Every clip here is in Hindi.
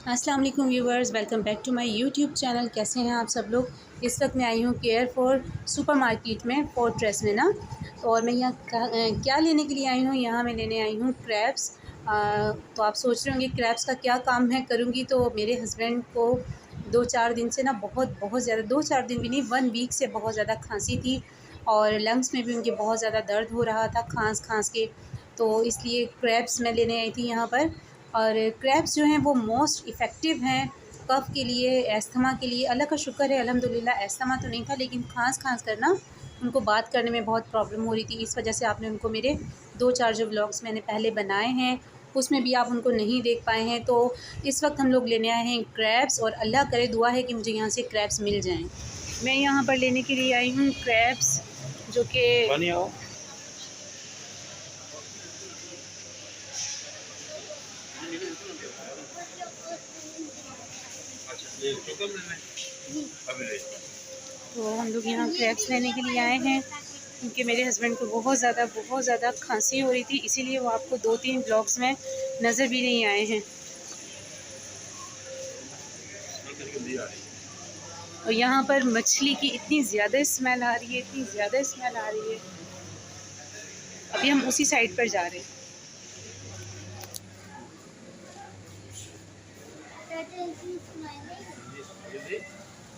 अस्सलाम वालेकुम viewers, welcome back to my YouTube channel. कैसे हैं आप सब लोग। इस वक्त मैं आई हूँ केयर फॉर सुपर मार्केट में, फोर्ट्रेस में ना। और मैं यहाँ क्या लेने के लिए आई हूँ, यहाँ मैं लेने आई हूँ क्रैब्स। तो आप सोच रहे होंगे क्रैब्स का क्या काम है करूँगी। तो मेरे हस्बैंड को 2-4 दिन से ना बहुत ज़्यादा, 2-4 दिन भी नहीं, 1 वीक से बहुत ज़्यादा खांसी थी और लंग्स में भी उनके बहुत ज़्यादा दर्द हो रहा था खांस के। तो इसलिए क्रैब्स मैं लेने आई थी यहाँ पर। और क्रैब्स जो हैं वो मोस्ट इफ़ेक्टिव हैं कफ़ के लिए, अस्थमा के लिए। अल्लाह का शुक्र है अल्हम्दुलिल्लाह अस्थमा तो नहीं था, लेकिन खांस कर ना उनको बात करने में बहुत प्रॉब्लम हो रही थी। इस वजह से आपने उनको मेरे 2-4 जो व्लॉग्स मैंने पहले बनाए हैं उसमें भी आप उनको नहीं देख पाए हैं। तो इस वक्त हम लोग लेने आए हैं क्रैब्स, और अल्लाह करे, दुआ है कि मुझे यहाँ से क्रैब्स मिल जाएँ। मैं यहाँ पर लेने के लिए आई हूँ क्रैब्स, जो कि तो हम लोग यहाँ क्रैब्स लेने के लिए आए हैं क्योंकि मेरे हस्बैंड को बहुत ज़्यादा खांसी हो रही थी, इसीलिए वो आपको 2-3 ब्लॉग्स में नज़र भी नहीं आए हैं। और यहाँ पर मछली की इतनी ज़्यादा स्मेल आ रही है, इतनी ज़्यादा स्मेल आ रही है। अभी हम उसी साइड पर जा रहे हैं।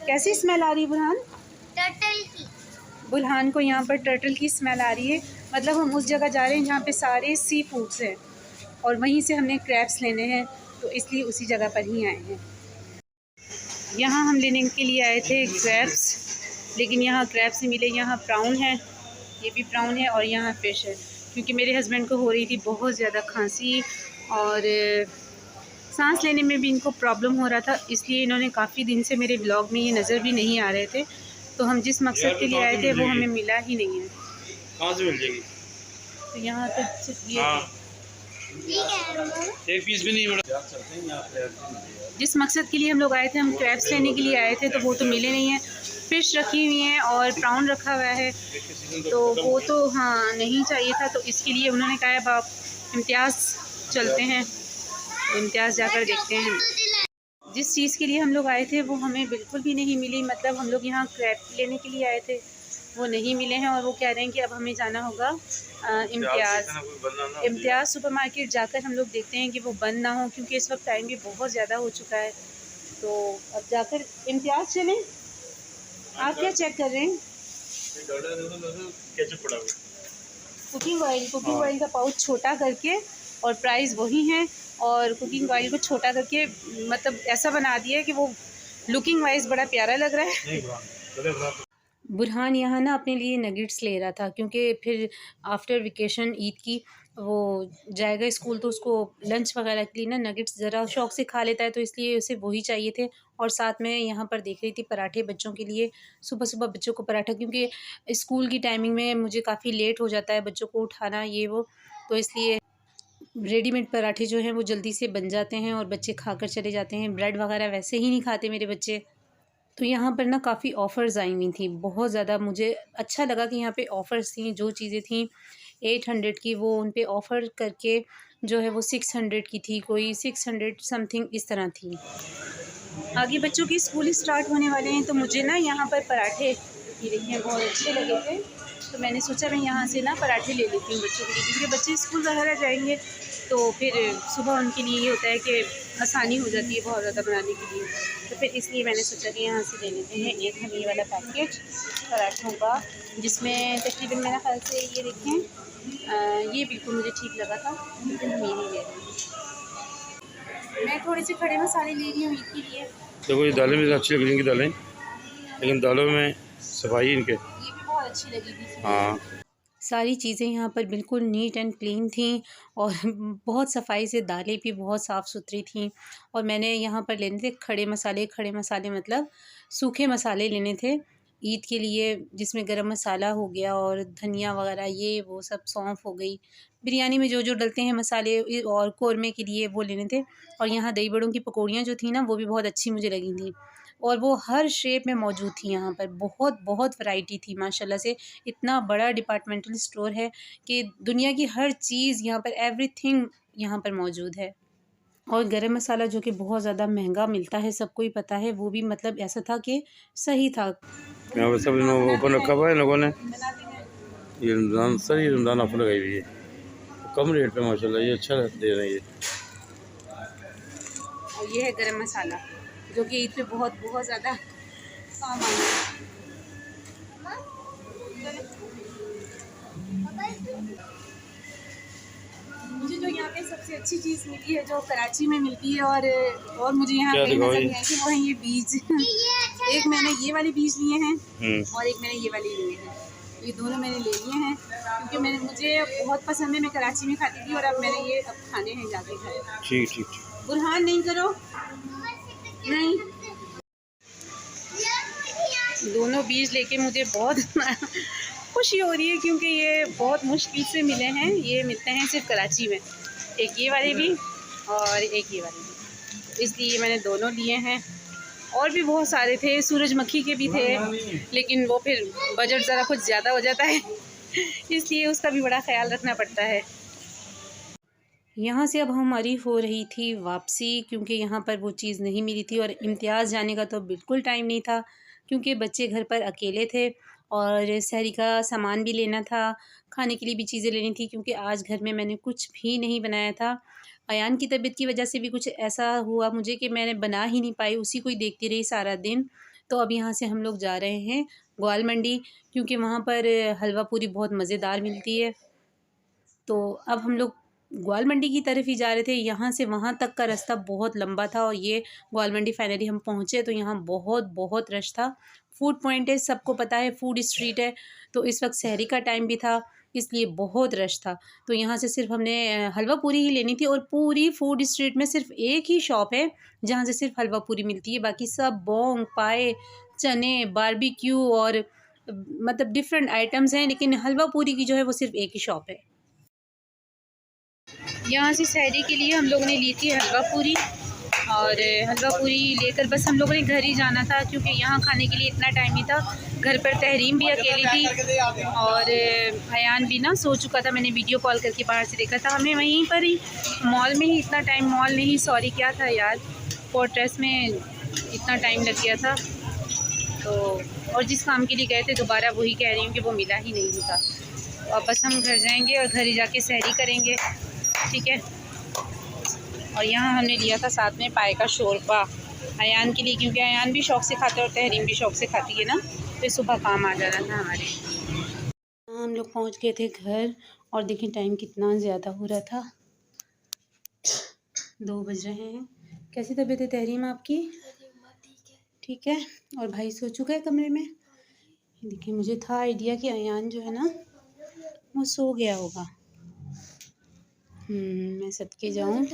कैसी स्मेल आ रही है बुरहान? टर्टल की। बुरहान को यहाँ पर टर्टल की स्मेल आ रही है। मतलब हम उस जगह जा रहे हैं जहाँ पे सारे सी फूड्स हैं और वहीं से हमने क्रैब्स लेने हैं, तो इसलिए उसी जगह पर ही आए हैं। यहाँ हम लेने के लिए आए थे क्रैब्स, लेकिन यहाँ क्रैब्स नहीं मिले। यहाँ प्राउन है, ये भी प्राउन है, और यहाँ फ़िश है। क्योंकि मेरे हस्बैंड को हो रही थी बहुत ज़्यादा खांसी और सांस लेने में भी इनको प्रॉब्लम हो रहा था, इसलिए इन्होंने काफ़ी दिन से मेरे ब्लॉग में ये नज़र भी नहीं आ रहे थे। तो हम जिस मकसद के लिए आए थे वो हमें मिला ही नहीं है। कहाँ से मिल जाएगी? तो यहाँ तो सिर्फ ये हाँ, एक पीस भी नहीं मिला। जिस मकसद के लिए हम लोग आए थे, हम क्रैब्स लेने के लिए आए थे, तो वो तो मिले नहीं हैं। फ़िश रखी हुई हैं और प्राउन रखा हुआ है, तो वो तो हाँ नहीं चाहिए था। तो इसके लिए उन्होंने कहा अब आप इम्तियाज़ चलते हैं, इम्तियाज़ जाकर देखते हैं। जिस चीज़ के लिए हम लोग आए थे वो हमें बिल्कुल भी नहीं मिली। मतलब हम लोग यहाँ क्रैब लेने के लिए आए थे, वो नहीं मिले हैं, और वो कह रहे हैं कि अब हमें जाना होगा इम्तियाज़ सुपरमार्केट जाकर हम लोग देखते हैं कि वो बंद ना हो, क्योंकि इस वक्त टाइम भी बहुत ज़्यादा हो चुका है। तो अब जाकर इम्तियाज़ चलें। आप क्या चेक कर रहे हैं? कुकिंग ऑयल का पाउच छोटा करके, और प्राइस वही है, और कुकिंग ऑयल को छोटा करके मतलब ऐसा बना दिया है कि वो लुकिंग वाइज बड़ा प्यारा लग रहा है। बुरहान यहाँ ना अपने लिए नगेट्स ले रहा था, क्योंकि फिर आफ्टर वेकेशन ईद की वो जाएगा स्कूल, तो उसको लंच वगैरह के लिए ना नगेट्स ज़रा शौक से खा लेता है, तो इसलिए उसे वही चाहिए थे। और साथ में यहाँ पर देख रही थी पराठे बच्चों के लिए, सुबह सुबह बच्चों को पराठा, क्योंकि स्कूल की टाइमिंग में मुझे काफ़ी लेट हो जाता है बच्चों को उठाना ये वो, तो इसलिए रेडीमेड पराठे जो हैं वो जल्दी से बन जाते हैं और बच्चे खाकर चले जाते हैं। ब्रेड वगैरह वैसे ही नहीं खाते मेरे बच्चे। तो यहाँ पर ना काफ़ी ऑफ़र्स आई हुई थी, बहुत ज़्यादा मुझे अच्छा लगा कि यहाँ पे ऑफ़र्स थी। जो चीज़ें थी 800 की, वो उन पे ऑफ़र करके जो है वो 600 की थी, कोई 600 समथिंग इस तरह थी। आगे बच्चों के स्कूल स्टार्ट होने वाले हैं, तो मुझे ना यहाँ पर पराठे ये देखिए बहुत अच्छे लगे थे, तो मैंने सोचा मैं यहाँ से ना पराठे ले लेती हूँ बच्चों के लिए, क्योंकि बच्चे स्कूल वगैरह जाएंगे तो फिर सुबह उनके लिए ये होता है कि आसानी हो जाती है बहुत ज़्यादा बनाने के लिए। तो फिर इसलिए मैंने सोचा कि यहाँ से ले लेते हैं एक हम ये वाला पैकेट पराठों का, जिसमें तकरीबन मेरा ख्याल से ये देखें ये बिल्कुल मुझे ठीक लगा था, लेकिन हम यही ले रहे हैं। मैं थोड़े से खड़े मसाले ले रही हूँ ईद के लिए। देखो ये दालें भी अच्छी लग रही हैं दालें, लेकिन दालों में सफाई इनके। ये भी बहुत अच्छी लगी थी। हाँ, सारी चीज़ें यहाँ पर बिल्कुल नीट एंड क्लीन थी, और बहुत सफाई से दालें भी बहुत साफ़ सुथरी थी। और मैंने यहाँ पर लेने थे खड़े मसाले मतलब सूखे मसाले लेने थे ईद के लिए, जिसमें गरम मसाला हो गया और धनिया वगैरह ये वो सब, सौंफ हो गई, बिरयानी में जो जो डलते हैं मसाले, और कौरमे के लिए वो लेने थे। और यहाँ दही बड़ों की पकौड़ियाँ जो थी ना वो भी बहुत अच्छी मुझे लगी थी, और वो हर शेप में मौजूद थी। यहाँ पर बहुत वैरायटी थी माशाल्लाह से। इतना बड़ा डिपार्टमेंटल स्टोर है कि दुनिया की हर चीज़ यहाँ पर, एवरीथिंग यहाँ पर मौजूद है। और गरम मसाला जो कि बहुत ज़्यादा महंगा मिलता है, सबको ही पता है, वो भी मतलब ऐसा था कि सही था। यहाँ पर सब लोग ओपन रखा हुआ है लोगों ने। ये रमज़ान सही रमज़ान ऑफर लगाई हुई है, कम रेट पे माशाल्लाह, ये अच्छा दे रहे हैं ये। और ये है गरम मसाला जो कि ईद पे बहुत बहुत ज़्यादा काम आना है। मुझे जो यहाँ पे सबसे अच्छी चीज़ मिली है जो कराची में मिलती है और मुझे यहाँ पे नजर नहीं आई कि वो है ये बीज। एक मैंने ये वाले बीज लिए हैं और एक मैंने ये वाले लिए हैं। ये दोनों मैंने ले लिए हैं क्योंकि मुझे बहुत पसंद है, मैं कराची में खाती थी और अब मैंने ये अब खाने हैं जाके घर। ठीक ठीक। बुरहान नहीं करो, नहीं। दोनों बीज लेके मुझे बहुत खुशी हो रही है क्योंकि ये बहुत मुश्किल से मिले हैं। ये मिलते हैं सिर्फ कराची में, एक ये वाले भी और एक ये वाले भी, इसलिए मैंने दोनों लिए हैं। और भी बहुत सारे थे, सूरजमुखी के भी थे, लेकिन वो फिर बजट ज़रा कुछ ज़्यादा हो जाता है इसलिए उसका भी बड़ा ख्याल रखना पड़ता है। यहाँ से अब हमारी हो रही थी वापसी क्योंकि यहाँ पर वो चीज़ नहीं मिली थी और इम्तियाज़ जाने का तो बिल्कुल टाइम नहीं था क्योंकि बच्चे घर पर अकेले थे और सहरी का सामान भी लेना था, खाने के लिए भी चीज़ें लेनी थी क्योंकि आज घर में मैंने कुछ भी नहीं बनाया था। अयान की तबीयत की वजह से भी कुछ ऐसा हुआ मुझे कि मैंने बना ही नहीं पाई, उसी को ही देखती रही सारा दिन। तो अब यहाँ से हम लोग जा रहे हैं ग्वाल मंडी क्योंकि वहाँ पर हलवा पूरी बहुत मज़ेदार मिलती है। तो अब हम लोग ग्वाल मंडी की तरफ ही जा रहे थे। यहाँ से वहाँ तक का रास्ता बहुत लंबा था और ये ग्वाल मंडी फाइनली हम पहुँचे तो यहाँ बहुत बहुत रश था। फूड पॉइंट है, सबको पता है, फूड स्ट्रीट है, तो इस वक्त सहरी का टाइम भी था इसलिए बहुत रश था। तो यहाँ से सिर्फ हमने हलवा पूरी ही लेनी थी और पूरी फूड स्ट्रीट में सिर्फ एक ही शॉप है जहाँ से सिर्फ हलवा पूरी मिलती है, बाकी सब बोंग, पाए, चने, बारबेक्यू और मतलब डिफरेंट आइटम्स हैं, लेकिन हलवा पूरी की जो है वो सिर्फ एक ही शॉप है। यहाँ से सहरी के लिए हम लोगों ने ली थी हलवा पूरी और हलवा पूरी लेकर बस हम लोगों ने घर ही जाना था क्योंकि यहाँ खाने के लिए इतना टाइम नहीं था। घर पर तहरीम भी अकेली थी और अयान भी ना सो चुका था, मैंने वीडियो कॉल करके बाहर से देखा था। हमें वहीं पर ही मॉल में ही इतना टाइम, मॉल नहीं सॉरी क्या था यार, फोर्ट्रेस में इतना टाइम लग गया था। तो और जिस काम के लिए गए थे दोबारा वही कह रही हूँ कि वो मिला ही नहीं था। तो अब बस हम घर जाएंगे और घर ही जाके सहरी करेंगे, ठीक है। और यहाँ हमने लिया था साथ में पाए का शोरबा अयान के लिए क्योंकि अयान भी शौक़ से खाता है और तहरीम भी शौक़ से खाती है ना, तो सुबह काम आ जाना था हमारे। हम लोग पहुँच गए थे घर और देखिए टाइम कितना ज़्यादा हो रहा था, 2 बज रहे हैं। कैसी तबीयत है तहरीम आपकी? ठीक है। और भाई सो चुका है कमरे में। देखिए मुझे था आइडिया कि अयान जो है ना वो सो गया होगा। मैं सदके जाऊँ।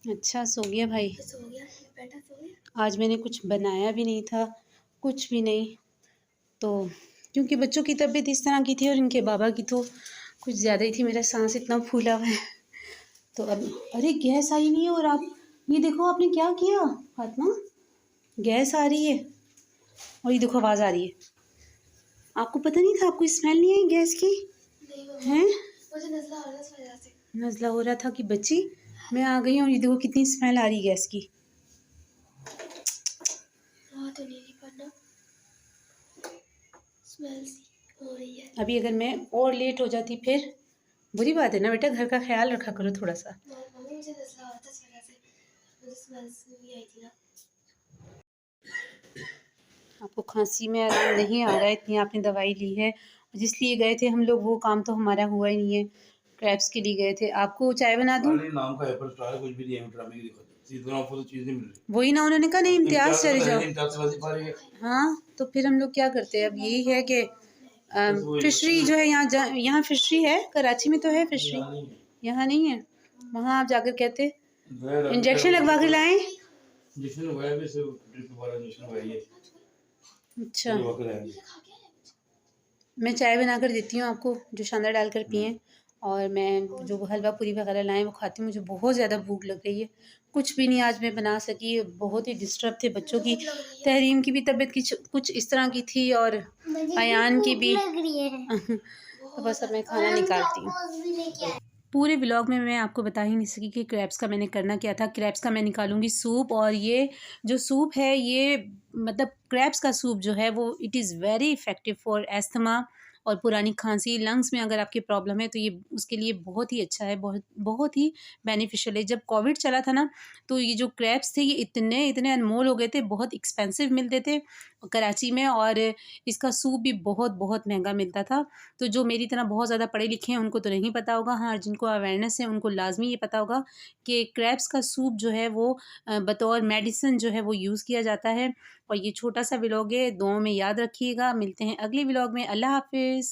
अच्छा सो गया भाई। आज मैंने कुछ बनाया भी नहीं था, कुछ भी नहीं, तो क्योंकि बच्चों की तबीयत इस तरह की थी और इनके बाबा की तो कुछ ज़्यादा ही थी। मेरा सांस इतना फूला हुआ है। तो अब अरे गैस आई नहीं है और आप ये देखो आपने क्या किया फातिमा, गैस आ रही है और ये देखो आवाज़ आ रही है। आपको पता नहीं था? आपको स्मेल नहीं आई गैस की? हैं? नज़ला हो रहा था कि बच्ची मैं आ गई हूँ, ये देखो कितनी स्मेल आ रही गैस की। अभी अगर मैं और लेट हो जाती फिर बुरी बात है ना बेटा, घर का ख्याल रखा करो थोड़ा सा। आपको खांसी में आराम नहीं आ रहा है, इतनी आपने दवाई ली है, जिसलिए गए थे हम लोग वो काम तो हमारा हुआ ही नहीं है। क्रैब्स के लिए गए थे। आपको चाय बना दूँ? नाम का एप्पल स्टार कुछ भी नहीं है, ड्रामे की चीज़ नहीं मिल रही। वही ना, उन्होंने कहा नहीं इम्तियाज़ चले जाओ। हाँ तो फिर हम लोग क्या करते हैं? अब यही है कि फिशरी जो है यहाँ फिशरी है, कराची में तो है फिशरी, यहाँ नहीं है। वहाँ आप जाकर कहते इंजेक्शन लगवा के लाएं। अच्छा मैं चाय बना कर देती हूँ आपको, जो शानदार डालकर पिएँ, और मैं जो हलवा पूरी वगैरह लाएँ वो खाती हूँ। मुझे बहुत ज़्यादा भूख लग रही है, कुछ भी नहीं आज मैं बना सकी, बहुत ही डिस्टर्ब थे बच्चों की। तहरीम की भी तबीयत कुछ इस तरह की थी और अयान की भी तो बस अब मैं खाना निकालती हूँ। पूरे व्लॉग में मैं आपको बता ही नहीं सकी कि क्रैब्स का मैंने करना क्या था। क्रैब्स का मैं निकालूंगी सूप, और ये जो सूप है ये मतलब क्रैब्स का सूप जो है वो it is very effective for asthma और पुरानी खांसी, लंग्स में अगर आपकी प्रॉब्लम है तो ये उसके लिए बहुत ही अच्छा है, बहुत बहुत ही बेनिफिशियल है। जब कोविड चला था ना, तो ये जो क्रैब्स थे ये इतने इतने अनमोल हो गए थे, बहुत एक्सपेंसिव मिलते थे कराची में, और इसका सूप भी बहुत बहुत महंगा मिलता था। तो जो मेरी तरह बहुत ज़्यादा पढ़े लिखे हैं उनको तो नहीं पता होगा, हाँ जिनको अवेयरनेस है उनको लाजमी ये पता होगा कि क्रैब्स का सूप जो है वो बतौर मेडिसिन जो है वो यूज़ किया जाता है। और ये छोटा सा व्लॉग है, दुआओं में याद रखिएगा। मिलते हैं अगले व्लॉग में। अल्लाह हाफिज़।